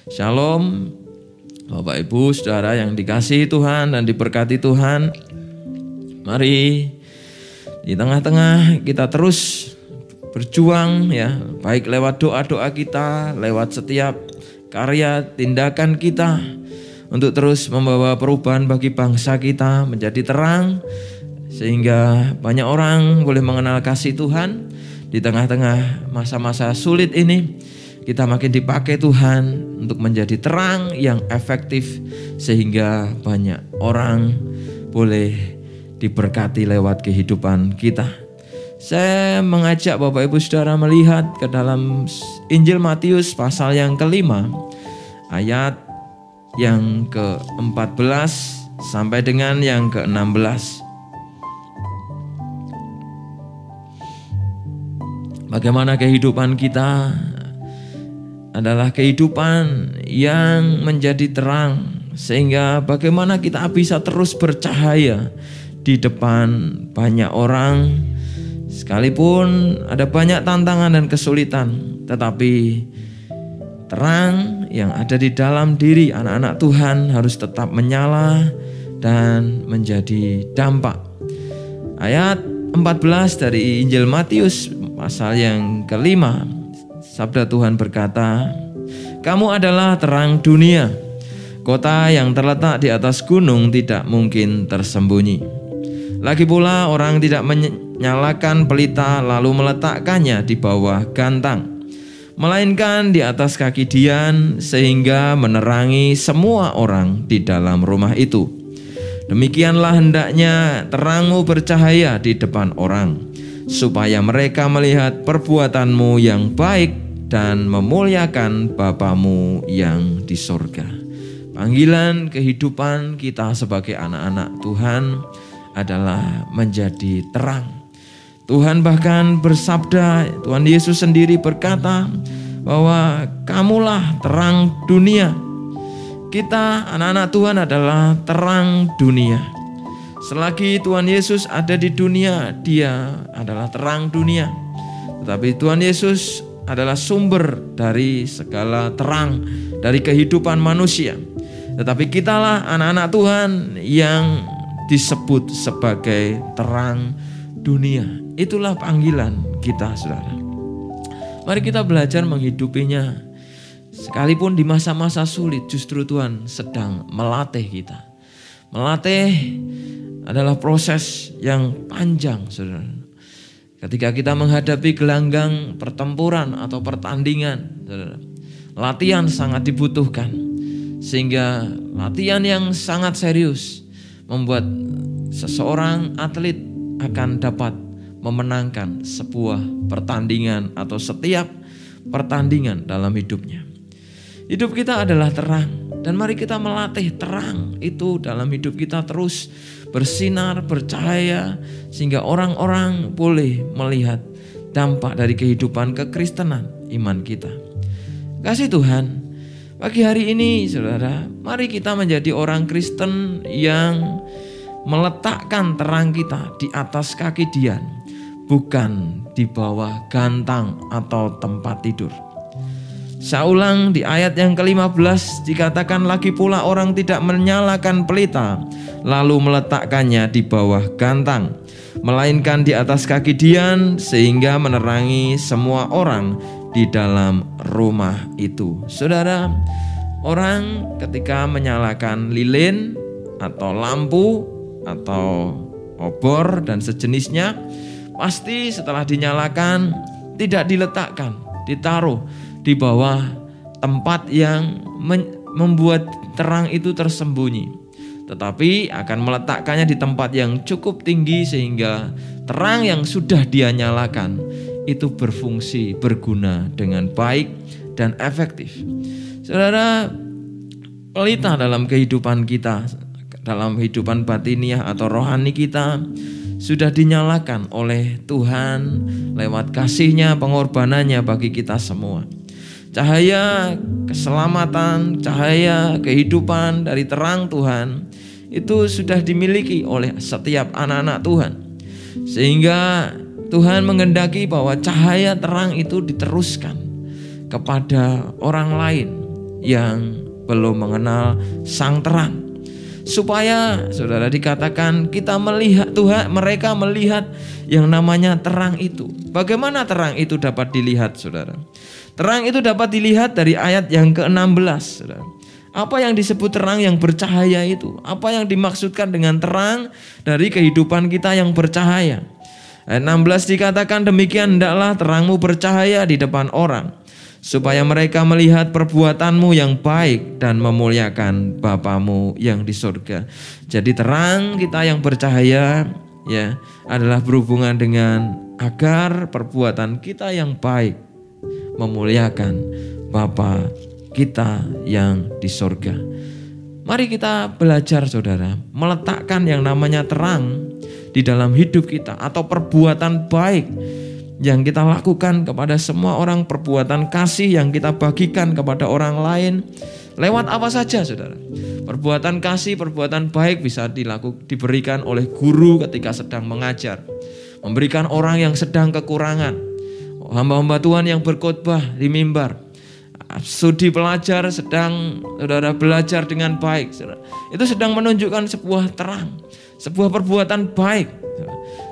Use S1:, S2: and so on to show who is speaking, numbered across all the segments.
S1: Shalom Bapak Ibu Saudara yang dikasihi Tuhan dan diberkati Tuhan. Mari di tengah-tengah kita terus berjuang ya, baik lewat doa-doa kita, lewat setiap karya tindakan kita untuk terus membawa perubahan bagi bangsa kita menjadi terang, sehingga banyak orang boleh mengenal kasih Tuhan. Di tengah-tengah masa-masa sulit ini, kita makin dipakai Tuhan untuk menjadi terang yang efektif, sehingga banyak orang boleh diberkati lewat kehidupan kita. Saya mengajak Bapak Ibu Saudara melihat ke dalam Injil Matius pasal yang ke-5, ayat yang ke-14 sampai dengan yang ke-16. Bagaimana kehidupan kita adalah kehidupan yang menjadi terang, sehingga bagaimana kita bisa terus bercahaya di depan banyak orang, sekalipun ada banyak tantangan dan kesulitan, tetapi terang yang ada di dalam diri anak-anak Tuhan harus tetap menyala dan menjadi dampak. Ayat 14 dari Injil Matius pasal yang ke-5, sabda Tuhan berkata, "Kamu adalah terang dunia. Kota yang terletak di atas gunung tidak mungkin tersembunyi. Lagi pula orang tidak menyalakan pelita lalu meletakkannya di bawah gantang, melainkan di atas kaki dian, sehingga menerangi semua orang di dalam rumah itu. Demikianlah hendaknya terangmu bercahaya di depan orang, supaya mereka melihat perbuatanmu yang baik dan memuliakan Bapamu yang di sorga." Panggilan kehidupan kita sebagai anak-anak Tuhan adalah menjadi terang. Tuhan bahkan bersabda, Tuhan Yesus sendiri berkata bahwa kamulah terang dunia. Kita anak-anak Tuhan adalah terang dunia. Selagi Tuhan Yesus ada di dunia, Dia adalah terang dunia. Tetapi Tuhan Yesus adalah sumber dari segala terang, dari kehidupan manusia. Tetapi kitalah anak-anak Tuhan yang disebut sebagai terang dunia. Itulah panggilan kita, saudara. Mari kita belajar menghidupinya. Sekalipun di masa-masa sulit, justru Tuhan sedang melatih kita. Melatih adalah proses yang panjang, saudara. Ketika kita menghadapi gelanggang pertempuran atau pertandingan, saudara, latihan sangat dibutuhkan. Sehingga latihan yang sangat serius membuat seseorang atlet akan dapat memenangkan sebuah pertandingan atau setiap pertandingan dalam hidupnya. Hidup kita adalah terang, dan mari kita melatih terang itu dalam hidup kita terus bersinar, bercahaya, sehingga orang-orang boleh melihat dampak dari kehidupan kekristenan iman kita. Kasih Tuhan, pagi hari ini saudara, mari kita menjadi orang Kristen yang meletakkan terang kita di atas kaki dian, bukan di bawah gantang atau tempat tidur. Saya ulang, di ayat yang ke-15 dikatakan, lagi pula orang tidak menyalakan pelita lalu meletakkannya di bawah gantang, melainkan di atas kaki dian, sehingga menerangi semua orang di dalam rumah itu. Saudara, orang ketika menyalakan lilin atau lampu atau obor dan sejenisnya, pasti setelah dinyalakan tidak diletakkan, ditaruh di bawah tempat yang membuat terang itu tersembunyi, tetapi akan meletakkannya di tempat yang cukup tinggi, sehingga terang yang sudah dia nyalakan itu berfungsi, berguna dengan baik dan efektif. Saudara, pelita dalam kehidupan kita, dalam kehidupan batiniah atau rohani kita, sudah dinyalakan oleh Tuhan lewat kasih-Nya, pengorbanannya bagi kita semua. Cahaya keselamatan, cahaya kehidupan dari terang Tuhan itu sudah dimiliki oleh setiap anak-anak Tuhan. Sehingga Tuhan menghendaki bahwa cahaya terang itu diteruskan kepada orang lain, yang belum mengenal sang terang. Supaya saudara dikatakan kita melihat Tuhan, mereka melihat yang namanya terang itu. Bagaimana terang itu dapat dilihat, saudara? Terang itu dapat dilihat dari ayat yang ke-16, saudara. Apa yang disebut terang yang bercahaya itu? Apa yang dimaksudkan dengan terang dari kehidupan kita yang bercahaya? Ayat 16 dikatakan demikian, hendaklah terangmu bercahaya di depan orang, supaya mereka melihat perbuatanmu yang baik dan memuliakan Bapamu yang di surga. Jadi terang kita yang bercahaya ya adalah berhubungan dengan agar perbuatan kita yang baik memuliakan Bapa kita yang di surga. Mari kita belajar, saudara, meletakkan yang namanya terang di dalam hidup kita atau perbuatan baik yang kita lakukan kepada semua orang, perbuatan kasih yang kita bagikan kepada orang lain lewat apa saja, saudara. Perbuatan kasih, perbuatan baik bisa diberikan oleh guru ketika sedang mengajar, memberikan orang yang sedang kekurangan, hamba-hamba Tuhan yang berkhotbah di mimbar, studi pelajar sedang saudara belajar dengan baik, saudara. Itu sedang menunjukkan sebuah terang, sebuah perbuatan baik.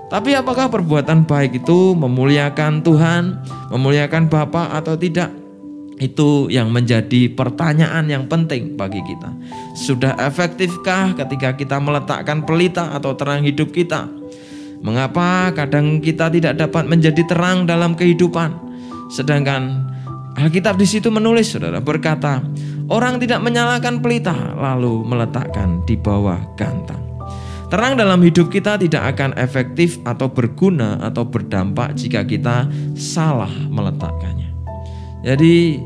S1: Tapi apakah perbuatan baik itu memuliakan Tuhan, memuliakan Bapa atau tidak? Itu yang menjadi pertanyaan yang penting bagi kita. Sudah efektifkah ketika kita meletakkan pelita atau terang hidup kita? Mengapa kadang kita tidak dapat menjadi terang dalam kehidupan? Sedangkan Alkitab di situ menulis, saudara, berkata, orang tidak menyalakan pelita lalu meletakkan di bawah gantang. Terang dalam hidup kita tidak akan efektif atau berguna atau berdampak jika kita salah meletakkannya. Jadi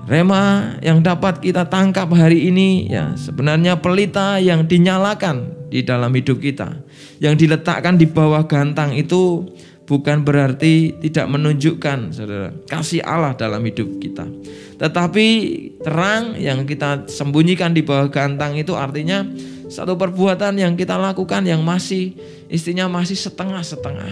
S1: rema yang dapat kita tangkap hari ini ya sebenarnya pelita yang dinyalakan di dalam hidup kita, yang diletakkan di bawah gantang itu bukan berarti tidak menunjukkan, saudara, kasih Allah dalam hidup kita. Tetapi terang yang kita sembunyikan di bawah gantang itu artinya satu perbuatan yang kita lakukan yang masih setengah-setengah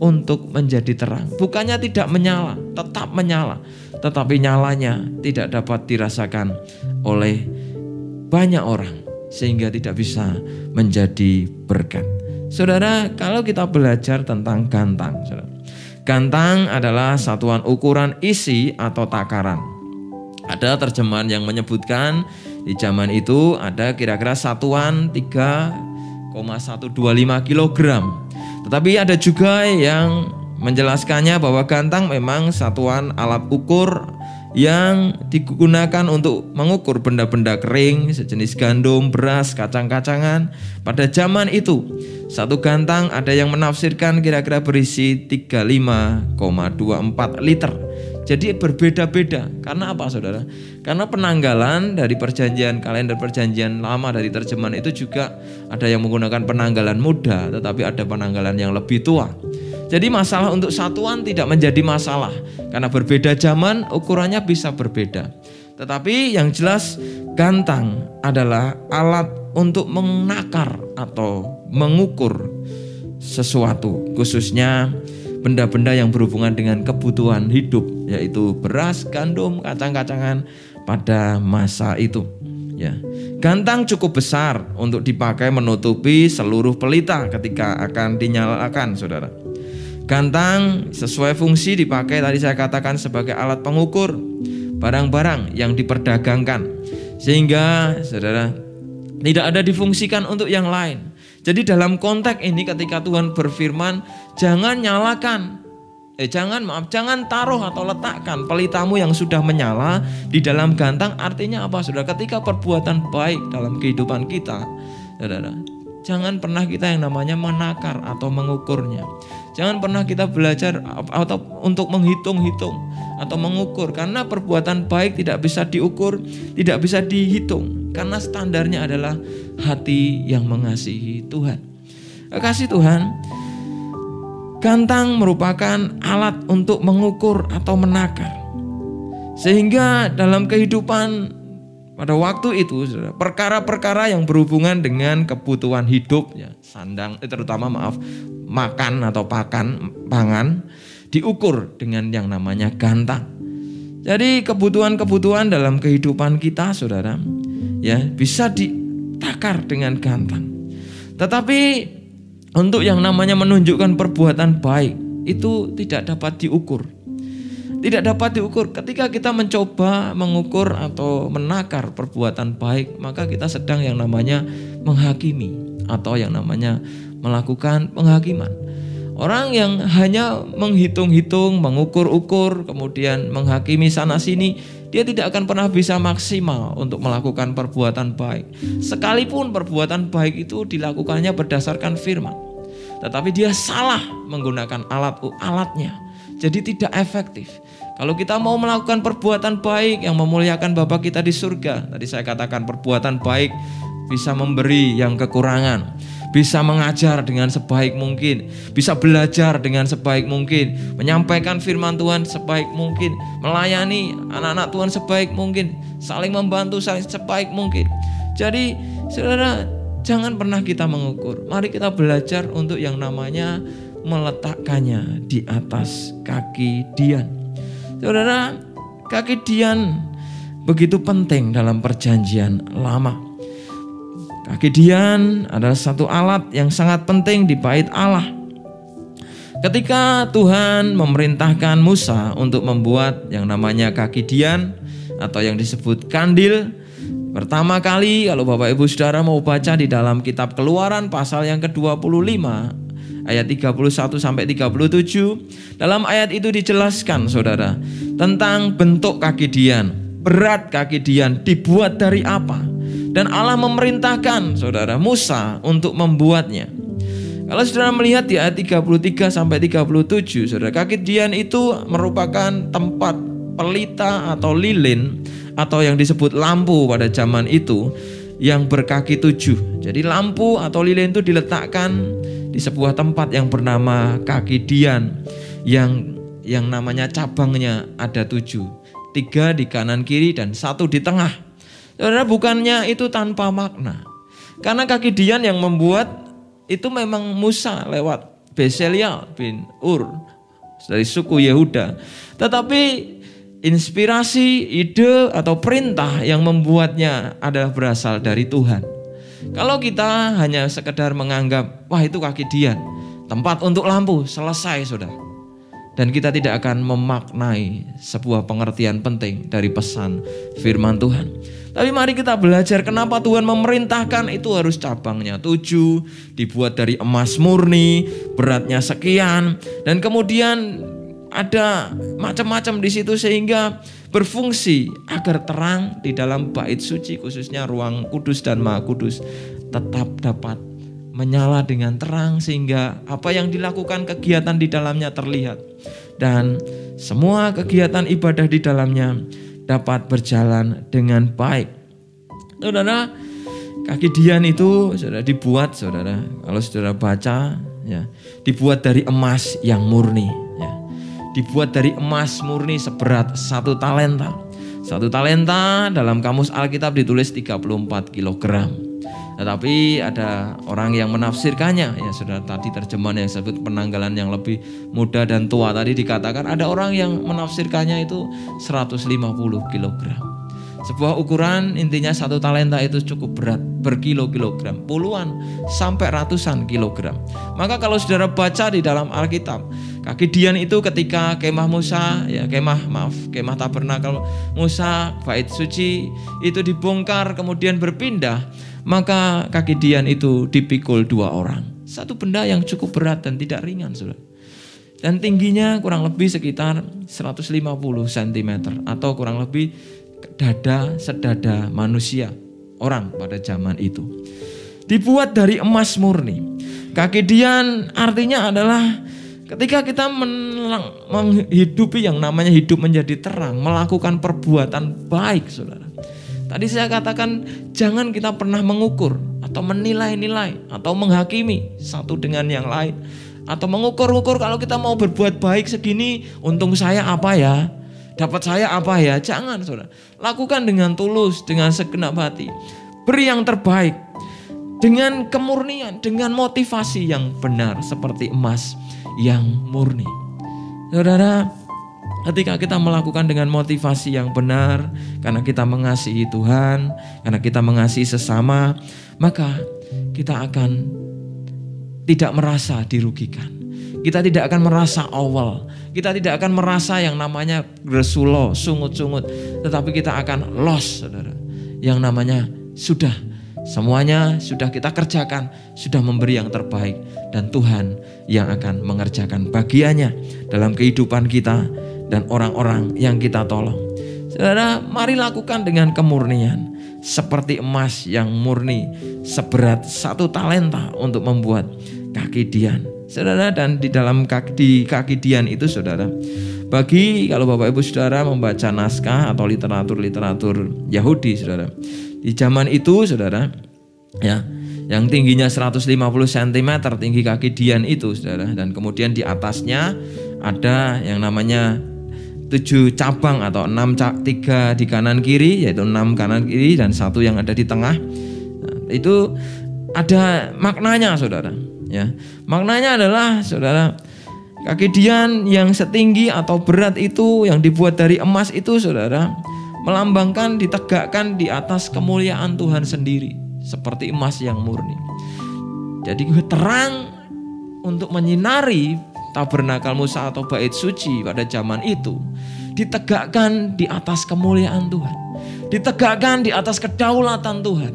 S1: untuk menjadi terang. Bukannya tidak menyala, tetap menyala, tetapi nyalanya tidak dapat dirasakan oleh banyak orang sehingga tidak bisa menjadi berkat. Saudara, kalau kita belajar tentang gantang, saudara, gantang adalah satuan ukuran isi atau takaran. Ada terjemahan yang menyebutkan di zaman itu ada kira-kira satuan 3,125 kg. Tetapi ada juga yang menjelaskannya bahwa gantang memang satuan alat ukur yang digunakan untuk mengukur benda-benda kering sejenis gandum, beras, kacang-kacangan. Pada zaman itu satu gantang ada yang menafsirkan kira-kira berisi 35,24 liter. Jadi berbeda-beda. Karena apa, saudara? Karena penanggalan dari kalender perjanjian lama dari terjemahan itu juga ada yang menggunakan penanggalan muda, tetapi ada penanggalan yang lebih tua. Jadi masalah untuk satuan tidak menjadi masalah, karena berbeda zaman ukurannya bisa berbeda. Tetapi yang jelas gantang adalah alat untuk menakar atau mengukur sesuatu, khususnya benda-benda yang berhubungan dengan kebutuhan hidup, yaitu beras, gandum, kacang-kacangan pada masa itu. Ya, gantang cukup besar untuk dipakai menutupi seluruh pelita ketika akan dinyalakan, saudara. Gantang sesuai fungsi dipakai tadi saya katakan sebagai alat pengukur barang-barang yang diperdagangkan, sehingga saudara tidak ada difungsikan untuk yang lain. Jadi dalam konteks ini ketika Tuhan berfirman, jangan taruh atau letakkan pelitamu yang sudah menyala di dalam gantang. Artinya apa, saudara? Ketika perbuatan baik dalam kehidupan kita, saudara, jangan pernah kita yang namanya menakar atau mengukurnya. Jangan pernah kita belajar atau untuk menghitung-hitung atau mengukur, karena perbuatan baik tidak bisa diukur, tidak bisa dihitung, karena standarnya adalah hati yang mengasihi Tuhan. Kasih Tuhan, gantang merupakan alat untuk mengukur atau menakar. Sehingga dalam kehidupan pada waktu itu, perkara-perkara yang berhubungan dengan kebutuhan hidup, ya, terutama makan atau pangan, diukur dengan yang namanya gantang. Jadi kebutuhan-kebutuhan dalam kehidupan kita, saudara, ya bisa ditakar dengan gampang. Tetapi untuk yang namanya menunjukkan perbuatan baik itu tidak dapat diukur. Tidak dapat diukur. Ketika kita mencoba mengukur atau menakar perbuatan baik, maka kita sedang yang namanya menghakimi atau yang namanya melakukan penghakiman. Orang yang hanya menghitung-hitung, mengukur-ukur, kemudian menghakimi sana-sini, dia tidak akan pernah bisa maksimal untuk melakukan perbuatan baik. Sekalipun perbuatan baik itu dilakukannya berdasarkan firman, tetapi dia salah menggunakan alatnya, jadi tidak efektif. Kalau kita mau melakukan perbuatan baik yang memuliakan Bapa kita di surga, tadi saya katakan perbuatan baik bisa memberi yang kekurangan, bisa mengajar dengan sebaik mungkin, bisa belajar dengan sebaik mungkin, menyampaikan firman Tuhan sebaik mungkin, melayani anak-anak Tuhan sebaik mungkin, saling membantu, saling sebaik mungkin. Jadi saudara, jangan pernah kita mengukur. Mari kita belajar untuk yang namanya meletakkannya di atas kaki Dian. Saudara, kaki Dian begitu penting dalam perjanjian lama. Kaki Dian adalah satu alat yang sangat penting di bait Allah. Ketika Tuhan memerintahkan Musa untuk membuat yang namanya kaki Dian atau yang disebut kandil, pertama kali kalau Bapak Ibu Saudara mau baca di dalam kitab Keluaran pasal yang ke-25 ayat 31 sampai 37, dalam ayat itu dijelaskan saudara tentang bentuk kaki Dian, berat kaki Dian, dibuat dari apa. Dan Allah memerintahkan saudara Musa untuk membuatnya. Kalau saudara melihat di ayat 33 sampai 37, saudara, kaki Dian itu merupakan tempat pelita atau lilin atau yang disebut lampu pada zaman itu yang berkaki 7. Jadi lampu atau lilin itu diletakkan di sebuah tempat yang bernama kaki Dian yang namanya cabangnya ada 7. 3 di kanan kiri dan 1 di tengah. Saudara, bukannya itu tanpa makna. Karena kaki Dian yang membuat itu memang Musa lewat Bezaliel bin Ur dari suku Yehuda. Tetapi inspirasi, ide atau perintah yang membuatnya adalah berasal dari Tuhan. Kalau kita hanya sekedar menganggap, wah itu kaki Dian, tempat untuk lampu, selesai saudara. Dan kita tidak akan memaknai sebuah pengertian penting dari pesan firman Tuhan. Tapi mari kita belajar kenapa Tuhan memerintahkan itu harus cabangnya 7, dibuat dari emas murni, beratnya sekian, dan kemudian ada macam-macam di situ sehingga berfungsi agar terang di dalam bait suci, khususnya ruang kudus dan maha kudus, tetap dapat menyala dengan terang sehingga apa yang dilakukan kegiatan di dalamnya terlihat dan semua kegiatan ibadah di dalamnya dapat berjalan dengan baik. Saudara, kaki Dian itu saudara dibuat, saudara, kalau saudara baca ya, dibuat dari emas yang murni ya. Dibuat dari emas murni seberat 1 talenta. 1 talenta dalam kamus Alkitab ditulis 34 kilogram. Tetapi ada orang yang menafsirkannya ya saudara, tadi terjemahan yang disebut penanggalan yang lebih muda dan tua tadi dikatakan ada orang yang menafsirkannya itu 150 kilogram. Sebuah ukuran intinya 1 talenta itu cukup berat, berkilo-kilogram, puluhan sampai ratusan kilogram. Maka kalau saudara baca di dalam Alkitab, kaki Dian itu ketika kemah Musa, ya kemah tabernakel Musa, bait suci itu dibongkar kemudian berpindah, maka kaki Dian itu dipikul 2 orang. Satu benda yang cukup berat dan tidak ringan, saudara. Dan tingginya kurang lebih sekitar 150 cm atau kurang lebih dada sedada manusia orang pada zaman itu. Dibuat dari emas murni. Kaki Dian artinya adalah ketika kita menghidupi yang namanya hidup menjadi terang, melakukan perbuatan baik, saudara. Tadi saya katakan jangan kita pernah mengukur atau menilai-nilai atau menghakimi satu dengan yang lain. Atau mengukur-ukur kalau kita mau berbuat baik segini, untung saya apa ya? Dapat saya apa ya? Jangan saudara. Lakukan dengan tulus, dengan segenap hati. Beri yang terbaik. Dengan kemurnian, dengan motivasi yang benar seperti emas yang murni. Saudara, Ketika kita melakukan dengan motivasi yang benar, karena kita mengasihi Tuhan, karena kita mengasihi sesama, maka kita akan tidak merasa dirugikan. Kita tidak akan merasa awal. Kita tidak akan merasa yang namanya gresulo, sungut-sungut. Tetapi kita akan loss, saudara. Yang namanya sudah, semuanya sudah kita kerjakan, sudah memberi yang terbaik. Dan Tuhan yang akan mengerjakan bagiannya dalam kehidupan kita dan orang-orang yang kita tolong. Saudara, mari lakukan dengan kemurnian. Seperti emas yang murni, seberat 1 talenta untuk membuat kaki Dian. Saudara, dan di dalam kaki Dian itu, saudara, bagi kalau Bapak Ibu Saudara membaca naskah atau literatur Yahudi, saudara, di zaman itu, saudara, ya, yang tingginya 150 cm tinggi kaki Dian itu, saudara, dan kemudian di atasnya ada yang namanya 7 cabang atau 3 di kanan kiri, yaitu 6 kanan kiri dan 1 yang ada di tengah. Nah, itu ada maknanya, saudara. Ya, maknanya adalah, saudara, kaki Dian yang setinggi atau berat itu yang dibuat dari emas itu, saudara, melambangkan ditegakkan di atas kemuliaan Tuhan sendiri, seperti emas yang murni. Jadi terang untuk menyinari tabernakel Musa atau bait suci pada zaman itu ditegakkan di atas kemuliaan Tuhan, ditegakkan di atas kedaulatan Tuhan.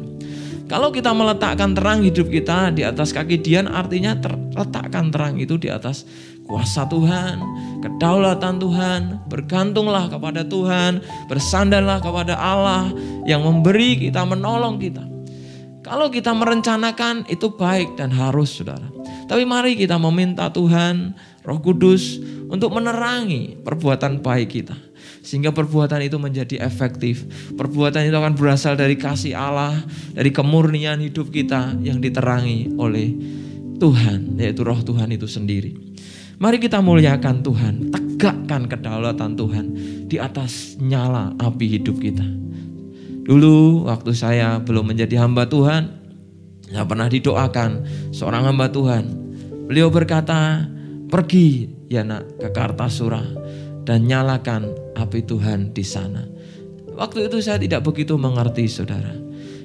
S1: Kalau kita meletakkan terang hidup kita di atas kaki Dian, artinya letakkan terang itu di atas kuasa Tuhan, kedaulatan Tuhan. Bergantunglah kepada Tuhan, bersandarlah kepada Allah yang memberi kita, menolong kita. Kalau kita merencanakan itu baik dan harus, saudara. Tapi mari kita meminta Tuhan, Roh Kudus untuk menerangi perbuatan baik kita. Sehingga perbuatan itu menjadi efektif. Perbuatan itu akan berasal dari kasih Allah, dari kemurnian hidup kita yang diterangi oleh Tuhan, yaitu Roh Tuhan itu sendiri. Mari kita muliakan Tuhan, tegakkan kedaulatan Tuhan di atas nyala api hidup kita. Dulu waktu saya belum menjadi hamba Tuhan, saya pernah didoakan seorang hamba Tuhan. Beliau berkata, pergi ya nak ke Kartasura dan nyalakan api Tuhan di sana. Waktu itu saya tidak begitu mengerti, saudara.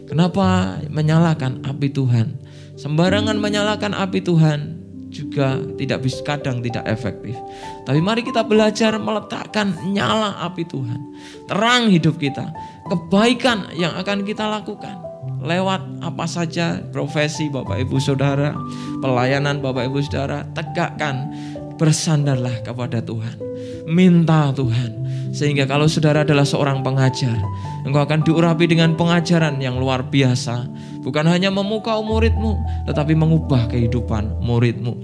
S1: Kenapa menyalakan api Tuhan? Sembarangan menyalakan api Tuhan juga tidak bisa, kadang tidak efektif. Tapi mari kita belajar meletakkan nyala api Tuhan. Terang hidup kita, kebaikan yang akan kita lakukan. Lewat apa saja profesi Bapak Ibu Saudara, pelayanan Bapak Ibu Saudara, tegakkan, bersandarlah kepada Tuhan. Minta Tuhan. Sehingga kalau saudara adalah seorang pengajar, engkau akan diurapi dengan pengajaran yang luar biasa. Bukan hanya memukau muridmu, tetapi mengubah kehidupan muridmu.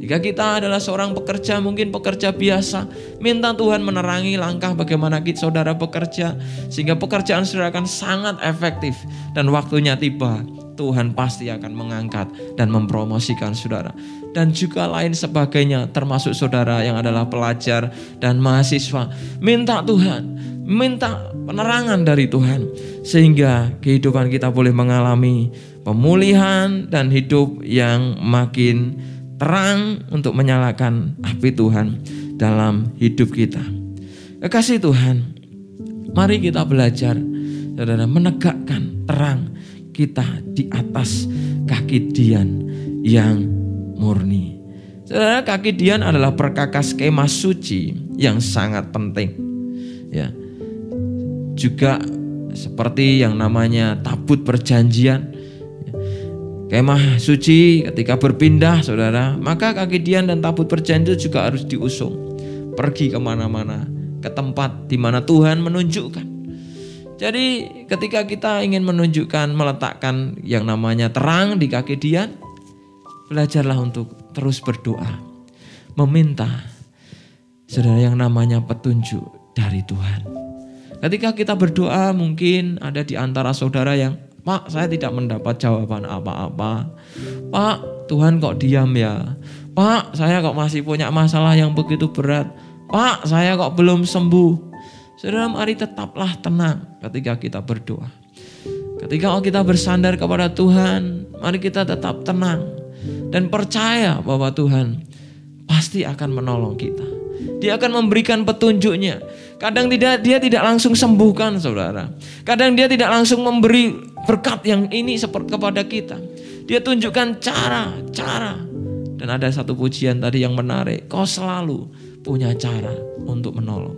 S1: Jika kita adalah seorang pekerja, mungkin pekerja biasa, minta Tuhan menerangi langkah bagaimana kita saudara bekerja, sehingga pekerjaan saudara akan sangat efektif. Dan waktunya tiba, Tuhan pasti akan mengangkat dan mempromosikan saudara. Dan juga lain sebagainya, termasuk saudara yang adalah pelajar dan mahasiswa. Minta Tuhan, minta penerangan dari Tuhan, sehingga kehidupan kita boleh mengalami pemulihan dan hidup yang makin terang untuk menyalakan api Tuhan dalam hidup kita. Kekasih Tuhan, mari kita belajar, saudara, menegakkan terang kita di atas kaki Dian yang murni. Saudara, kaki Dian adalah perkakas kemah suci yang sangat penting. Ya. Juga seperti yang namanya tabut perjanjian. Kemah suci ketika berpindah, saudara, maka kaki Dian dan tabut perjanjian itu juga harus diusung. Pergi kemana-mana, ke tempat di mana Tuhan menunjukkan. Jadi ketika kita ingin menunjukkan, meletakkan yang namanya terang di kaki Dian, belajarlah untuk terus berdoa. Meminta, saudara, yang namanya petunjuk dari Tuhan. Ketika kita berdoa, mungkin ada di antara saudara yang, Pak, saya tidak mendapat jawaban apa-apa. Pak, Tuhan kok diam ya? Pak, saya kok masih punya masalah yang begitu berat. Pak, saya kok belum sembuh. Saudara, mari tetaplah tenang ketika kita berdoa. Ketika kita bersandar kepada Tuhan, mari kita tetap tenang dan percaya bahwa Tuhan pasti akan menolong kita. Dia akan memberikan petunjuknya. Kadang dia tidak langsung sembuhkan, saudara. Kadang dia tidak langsung memberi berkat yang ini seperti kepada kita. Dia tunjukkan cara. Dan ada satu pujian tadi yang menarik. Kau selalu punya cara untuk menolong.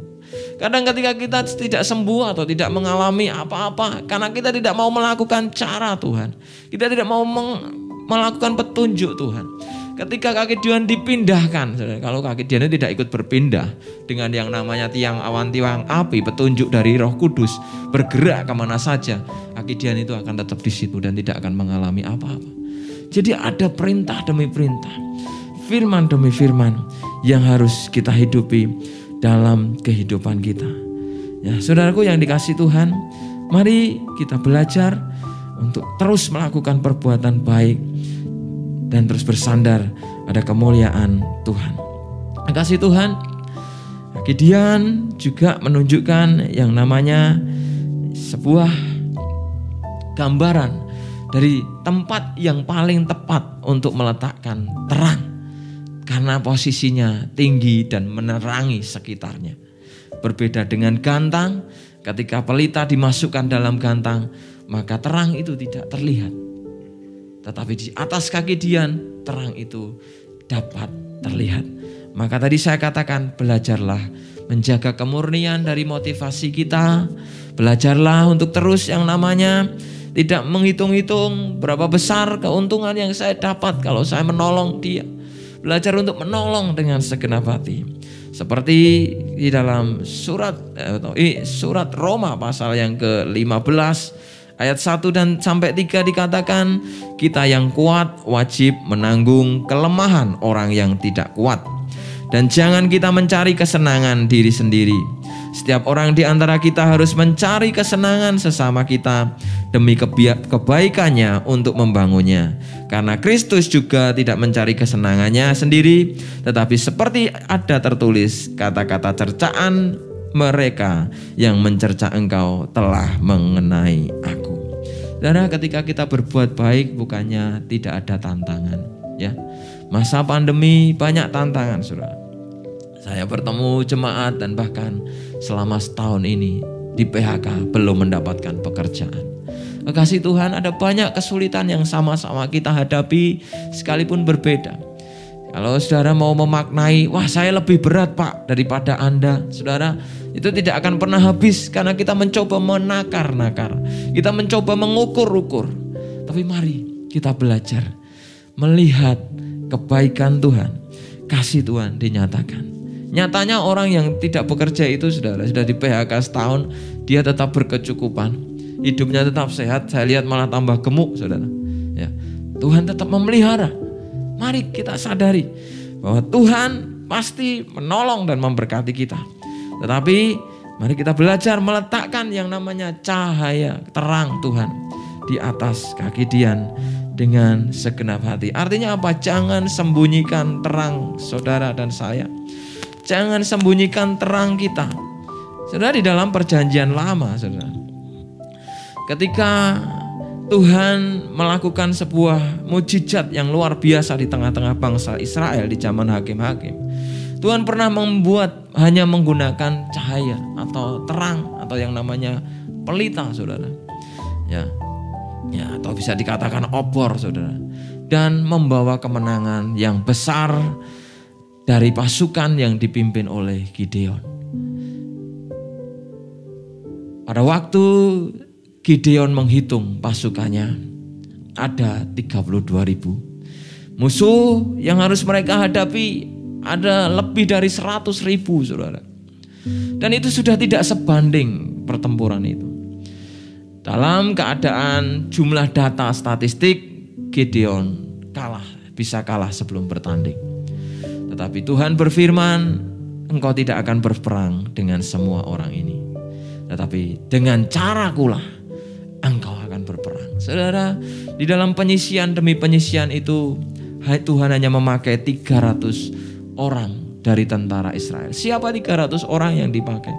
S1: Kadang ketika kita tidak sembuh atau tidak mengalami apa-apa, karena kita tidak mau melakukan cara Tuhan. Kita tidak mau melakukan petunjuk Tuhan. Ketika kaki Dion dipindahkan, kalau kaki Dion tidak ikut berpindah dengan yang namanya tiang awan, tiang api, petunjuk dari Roh Kudus bergerak kemana saja, kaki Dion itu akan tetap di situ dan tidak akan mengalami apa-apa. Jadi ada perintah demi perintah, firman demi firman yang harus kita hidupi dalam kehidupan kita. Ya, saudaraku yang dikasihi Tuhan, mari kita belajar untuk terus melakukan perbuatan baik dan terus bersandar pada kemuliaan Tuhan. Kasih Tuhan, Gideon juga menunjukkan yang namanya sebuah gambaran dari tempat yang paling tepat untuk meletakkan terang, karena posisinya tinggi dan menerangi sekitarnya. Berbeda dengan gantang, ketika pelita dimasukkan dalam gantang, maka terang itu tidak terlihat. Tetapi di atas kaki Dian, terang itu dapat terlihat. Maka tadi saya katakan, belajarlah menjaga kemurnian dari motivasi kita. Belajarlah untuk terus yang namanya tidak menghitung-hitung berapa besar keuntungan yang saya dapat kalau saya menolong dia. Belajar untuk menolong dengan segenap hati. Seperti di dalam surat Roma pasal yang ke-15 ayat 1 dan sampai 3 dikatakan, kita yang kuat wajib menanggung kelemahan orang yang tidak kuat. Dan jangan kita mencari kesenangan diri sendiri. Setiap orang di antara kita harus mencari kesenangan sesama kita demi kebaikannya untuk membangunnya. Karena Kristus juga tidak mencari kesenangannya sendiri, tetapi seperti ada tertulis, kata-kata cercaan mereka yang mencerca engkau telah mengenai aku. Saudara, ketika kita berbuat baik bukannya tidak ada tantangan, ya. Masa pandemi banyak tantangan, saudara. Saya bertemu jemaat dan bahkan selama setahun ini di PHK belum mendapatkan pekerjaan. Kasih Tuhan, ada banyak kesulitan yang sama-sama kita hadapi sekalipun berbeda. Kalau saudara mau memaknai, wah saya lebih berat Pak daripada Anda, saudara, itu tidak akan pernah habis karena kita mencoba menakar-nakar. Kita mencoba mengukur-ukur. Tapi mari kita belajar melihat kebaikan Tuhan, kasih Tuhan dinyatakan. Nyatanya orang yang tidak bekerja itu, saudara, sudah di PHK setahun, dia tetap berkecukupan, hidupnya tetap sehat. Saya lihat malah tambah gemuk, saudara. Ya, Tuhan tetap memelihara. Mari kita sadari bahwa Tuhan pasti menolong dan memberkati kita. Tetapi mari kita belajar meletakkan yang namanya cahaya terang Tuhan di atas kaki Dian dengan segenap hati. Artinya apa? Jangan sembunyikan terang saudara dan saya. Jangan sembunyikan terang kita. Saudara, di dalam perjanjian lama, saudara, ketika Tuhan melakukan sebuah mujizat yang luar biasa di tengah-tengah bangsa Israel di zaman hakim-hakim, Tuhan pernah membuat hanya menggunakan cahaya atau terang atau yang namanya pelita, saudara. Ya, atau bisa dikatakan obor, saudara. Dan membawa kemenangan yang besar dari pasukan yang dipimpin oleh Gideon. Pada waktu Gideon menghitung pasukannya, ada 32.000. Musuh yang harus mereka hadapi ada lebih dari 100.000, saudara. Dan itu sudah tidak sebanding pertempuran itu. Dalam keadaan jumlah data statistik, Gideon bisa kalah sebelum bertanding. Tetapi Tuhan berfirman, engkau tidak akan berperang dengan semua orang ini, tetapi dengan carakulah engkau akan berperang. Saudara, di dalam penyisian demi penyisian itu, Tuhan hanya memakai 300 orang dari tentara Israel. Siapa 300 orang yang dipakai?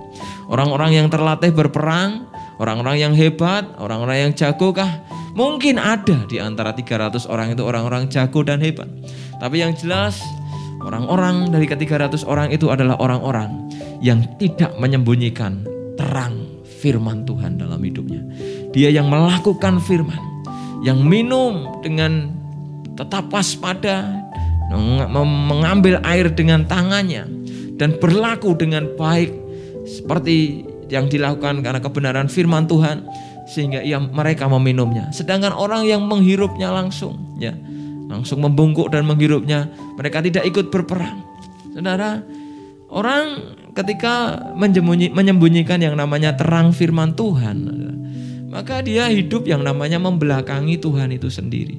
S1: Orang-orang yang terlatih berperang, orang-orang yang hebat, orang-orang yang jago kah? Mungkin ada di antara 300 orang itu orang-orang jago dan hebat. Tapi yang jelas Orang-orang dari ke-300 orang itu adalah orang-orang yang tidak menyembunyikan terang firman Tuhan dalam hidupnya. Dia yang melakukan firman, yang minum dengan tetap waspada, mengambil air dengan tangannya, dan berlaku dengan baik seperti yang dilakukan karena kebenaran firman Tuhan, sehingga mereka meminumnya. Sedangkan orang yang menghirupnya langsung, ya, langsung membungkuk dan menghirupnya, mereka tidak ikut berperang. Saudara, orang ketika menyembunyikan yang namanya terang firman Tuhan, maka dia hidup yang namanya membelakangi Tuhan itu sendiri.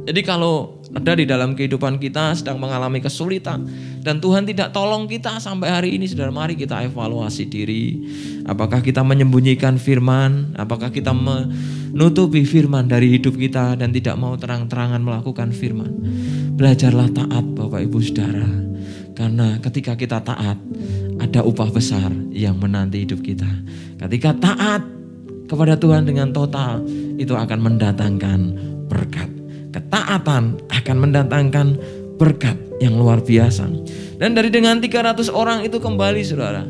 S1: Jadi kalau ada di dalam kehidupan kita sedang mengalami kesulitan dan Tuhan tidak tolong kita sampai hari ini, saudara, mari kita evaluasi diri. Apakah kita menyembunyikan firman? Apakah kita menutupi firman dari hidup kita dan tidak mau terang-terangan melakukan firman? Belajarlah taat, Bapak Ibu Saudara. Karena ketika kita taat, ada upah besar yang menanti hidup kita. Ketika taat kepada Tuhan dengan total, itu akan mendatangkan berkat. Ketaatan akan mendatangkan berkat yang luar biasa. Dan dengan 300 orang itu kembali, saudara,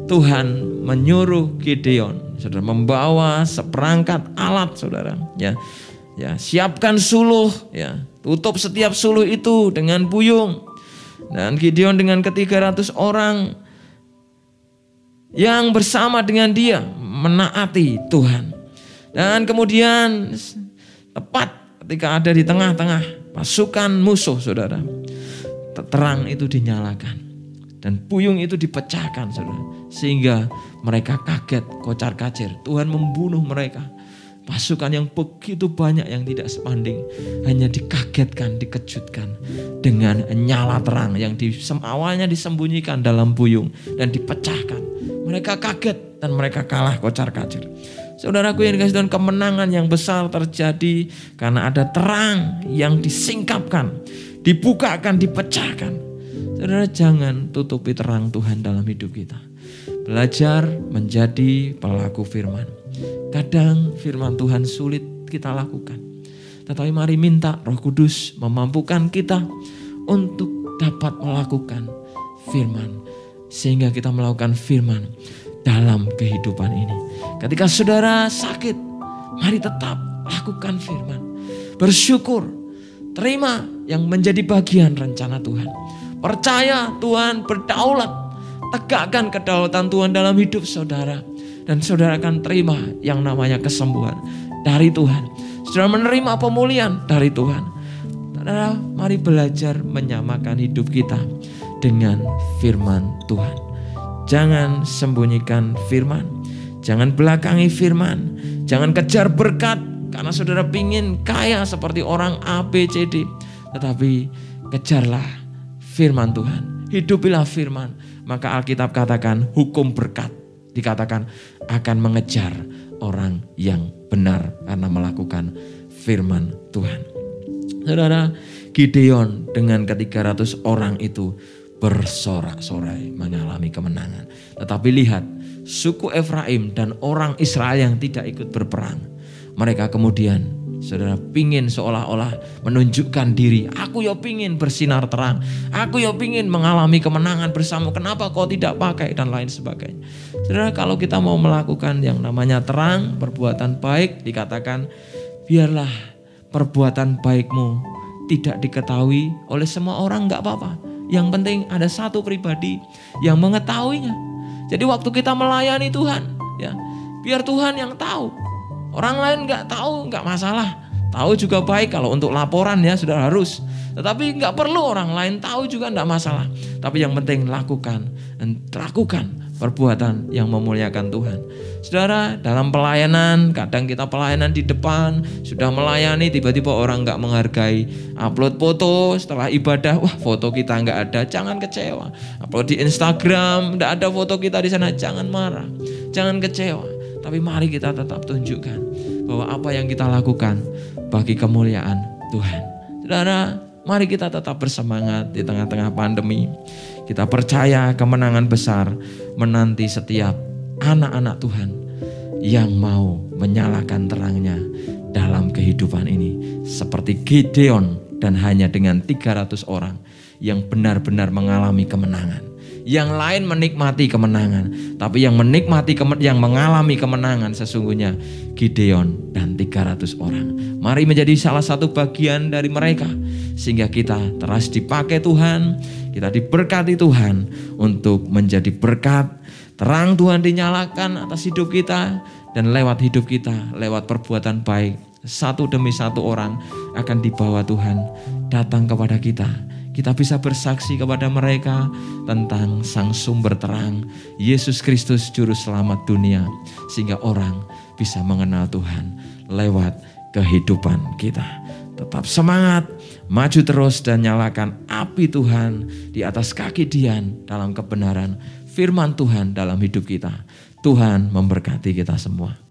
S1: Tuhan menyuruh Gideon, saudara, membawa seperangkat alat, saudara, ya, siapkan suluh, ya, tutup setiap suluh itu dengan puyung. Dan Gideon dengan ke-300 orang yang bersama dengan dia menaati Tuhan. Dan kemudian tepat ketika ada di tengah-tengah pasukan musuh, saudara, terang itu dinyalakan dan puyung itu dipecahkan, saudara, sehingga mereka kaget, kocar-kacir. Tuhan membunuh mereka. Pasukan yang begitu banyak yang tidak sebanding hanya dikagetkan, dikejutkan dengan nyala terang yang awalnya disembunyikan dalam puyung dan dipecahkan. Mereka kaget dan mereka kalah kocar-kacir. Saudaraku yang dikasih Tuhan, kemenangan yang besar terjadi karena ada terang yang disingkapkan, dibukakan, dipecahkan. Saudara, jangan tutupi terang Tuhan dalam hidup kita. Belajar menjadi pelaku firman. Kadang firman Tuhan sulit kita lakukan, tetapi mari minta Roh Kudus memampukan kita untuk dapat melakukan firman, sehingga kita melakukan firman dalam kehidupan ini. Ketika saudara sakit, mari tetap lakukan firman. Bersyukur, terima yang menjadi bagian rencana Tuhan. Percaya Tuhan berdaulat, tegakkan kedaulatan Tuhan dalam hidup saudara. Dan saudara akan terima yang namanya kesembuhan dari Tuhan. Saudara menerima pemulihan dari Tuhan. Saudara, mari belajar menyamakan hidup kita dengan firman Tuhan. Jangan sembunyikan firman. Jangan belakangi firman. Jangan kejar berkat karena saudara pingin kaya seperti orang A, B, C, D. Tetapi kejarlah firman Tuhan. Hidupilah firman. Maka Alkitab katakan hukum berkat dikatakan akan mengejar orang yang benar karena melakukan firman Tuhan. Saudara, Gideon dengan ke-300 orang itu bersorak-sorai mengalami kemenangan. Tetapi lihat, suku Efraim dan orang Israel yang tidak ikut berperang, mereka kemudian, saudara, pingin seolah-olah menunjukkan diri. Aku ya pingin bersinar terang. Aku ya pingin mengalami kemenangan bersama. Kenapa kau tidak pakai dan lain sebagainya. Saudara, kalau kita mau melakukan yang namanya terang, perbuatan baik, dikatakan biarlah perbuatan baikmu tidak diketahui oleh semua orang, gak apa-apa. Yang penting ada satu pribadi yang mengetahuinya. Jadi waktu kita melayani Tuhan, ya, biar Tuhan yang tahu. Orang lain gak tahu, gak masalah. Tahu juga baik kalau untuk laporan, ya sudah harus. Tetapi gak perlu orang lain tahu juga gak masalah. Tapi yang penting lakukan perbuatan yang memuliakan Tuhan. Saudara, dalam pelayanan, kadang kita pelayanan di depan, sudah melayani, tiba-tiba orang gak menghargai. Upload foto setelah ibadah, wah foto kita gak ada, jangan kecewa. Upload di Instagram, gak ada foto kita di sana, jangan marah, jangan kecewa. Tapi mari kita tetap tunjukkan bahwa apa yang kita lakukan bagi kemuliaan Tuhan. Saudara, mari kita tetap bersemangat di tengah-tengah pandemi. Kita percaya kemenangan besar menanti setiap anak-anak Tuhan yang mau menyalakan terangnya dalam kehidupan ini. Seperti Gideon dan hanya dengan 300 orang yang benar-benar mengalami kemenangan. Yang lain menikmati kemenangan, tapi yang mengalami kemenangan sesungguhnya Gideon dan 300 orang. Mari menjadi salah satu bagian dari mereka, sehingga kita terus dipakai Tuhan, kita diberkati Tuhan untuk menjadi berkat. Terang Tuhan dinyalakan atas hidup kita, dan lewat hidup kita, lewat perbuatan baik, satu demi satu orang akan dibawa Tuhan datang kepada kita. Kita bisa bersaksi kepada mereka tentang Sang Sumber Terang, Yesus Kristus Juru Selamat dunia, sehingga orang bisa mengenal Tuhan lewat kehidupan kita. Tetap semangat, maju terus dan nyalakan api Tuhan di atas kaki Dian dalam kebenaran firman Tuhan dalam hidup kita. Tuhan memberkati kita semua.